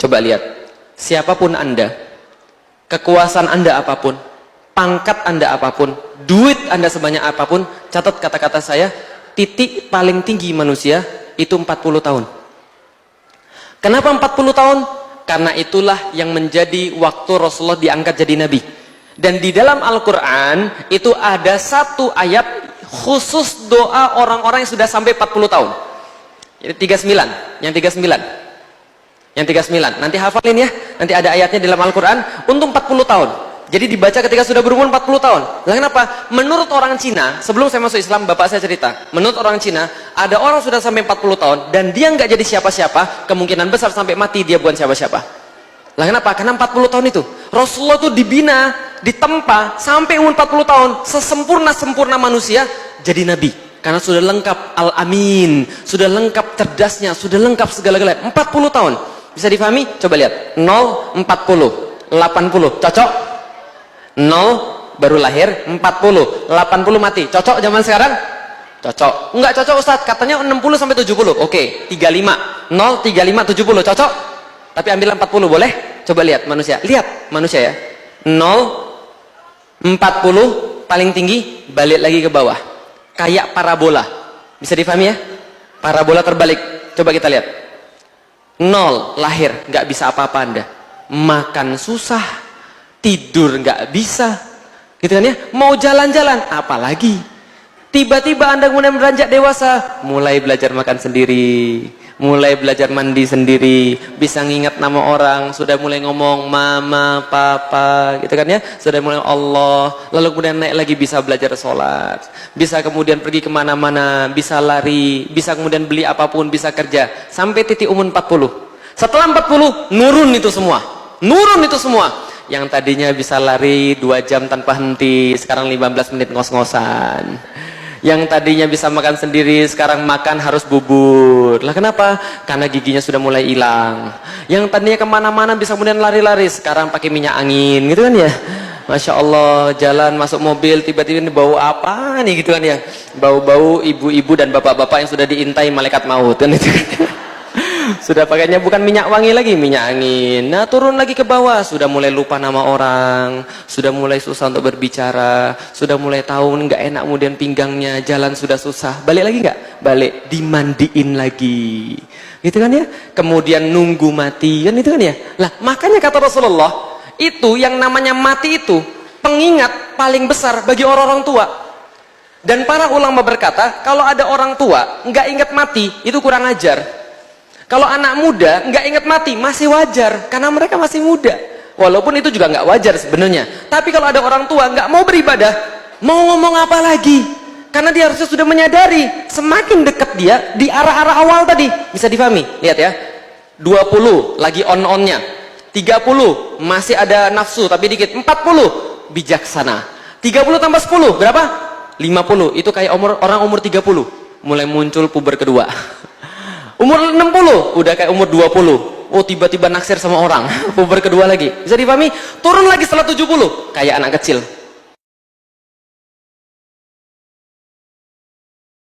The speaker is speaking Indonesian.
Coba lihat, siapapun Anda, kekuasaan Anda apapun, pangkat Anda apapun, duit Anda sebanyak apapun, catat kata-kata saya, titik paling tinggi manusia itu 40 tahun. Kenapa 40 tahun? Karena itulah yang menjadi waktu Rasulullah diangkat jadi Nabi. Dan di dalam Al-Quran itu ada satu ayat khusus doa orang-orang yang sudah sampai 40 tahun. Jadi 39, yang 39. Yang 39, nanti hafalin ya, nanti ada ayatnya di dalam Al-Quran untuk 40 tahun. Jadi dibaca ketika sudah berumur 40 tahun. Lah kenapa? Menurut orang Cina, sebelum saya masuk Islam, bapak saya cerita, menurut orang Cina, ada orang sudah sampai 40 tahun, dan dia nggak jadi siapa-siapa, kemungkinan besar sampai mati dia bukan siapa-siapa. Lah kenapa? Karena 40 tahun itu, Rasulullah itu dibina, ditempa, sampai umur 40 tahun, sesempurna-sempurna manusia, jadi Nabi. Karena sudah lengkap Al-Amin, sudah lengkap cerdasnya, sudah lengkap segala-galanya, 40 tahun. Bisa difahami? Coba lihat. 0, 40, 80. Cocok? 0 baru lahir, 40, 80 mati. Cocok zaman sekarang? Cocok. Enggak cocok Ustaz, katanya 60 sampai 70. Oke, 35. 0, 35, 70. Cocok? Tapi ambil 40 boleh? Coba lihat manusia. Lihat manusia ya. 0, 40 paling tinggi, balik lagi ke bawah. Kayak parabola. Bisa difahami ya? Parabola terbalik. Coba kita lihat. 0 lahir, nggak bisa apa-apa Anda, makan susah, tidur nggak bisa, gitu kan ya, mau jalan-jalan apalagi, tiba-tiba Anda kemudian beranjak dewasa, mulai belajar makan sendiri, mulai belajar mandi sendiri, bisa ngingat nama orang, sudah mulai ngomong mama, papa, gitu kan ya, sudah mulai Allah, lalu kemudian naik lagi bisa belajar sholat, bisa kemudian pergi kemana-mana, bisa lari, bisa kemudian beli apapun, bisa kerja, sampai titik umur 40. Setelah 40, nurun itu semua, nurun itu semua. Yang tadinya bisa lari 2 jam tanpa henti, sekarang 15 menit ngos-ngosan. Yang tadinya bisa makan sendiri, sekarang makan harus bubur. Lah kenapa? Karena giginya sudah mulai hilang. Yang tadinya kemana-mana bisa kemudian lari-lari, sekarang pakai minyak angin, gitu kan ya. Masya Allah, jalan masuk mobil, tiba-tiba ini bau apa nih, gitu kan ya. Bau-bau ibu-ibu dan bapak-bapak yang sudah diintai malaikat maut, kan itu kan. Sudah pakainya bukan minyak wangi lagi, minyak angin. Nah turun lagi ke bawah, sudah mulai lupa nama orang, sudah mulai susah untuk berbicara, sudah mulai tahu nggak enak kemudian pinggangnya, jalan sudah susah. Balik lagi nggak? Balik, dimandiin lagi, gitu kan ya. Kemudian nunggu mati, kan itu kan ya. Lah makanya kata Rasulullah, itu yang namanya mati itu pengingat paling besar bagi orang-orang tua. Dan para ulama berkata, kalau ada orang tua nggak ingat mati, itu kurang ajar. Kalau anak muda nggak ingat mati masih wajar karena mereka masih muda. Walaupun itu juga nggak wajar sebenarnya. Tapi kalau ada orang tua nggak mau beribadah, mau ngomong apa lagi? Karena dia harusnya sudah menyadari semakin dekat dia di arah-arah awal tadi. Bisa difahami? Lihat ya. 20 lagi on-onnya. 30 masih ada nafsu tapi dikit. 40 bijaksana. 30 tambah 10 berapa? 50. Itu kayak orang umur 30 mulai muncul puber kedua. Umur 60 udah kayak umur 20. Oh tiba-tiba naksir sama orang. Puber kedua lagi. Bisa dipahami? Turun lagi setelah 70 kayak anak kecil.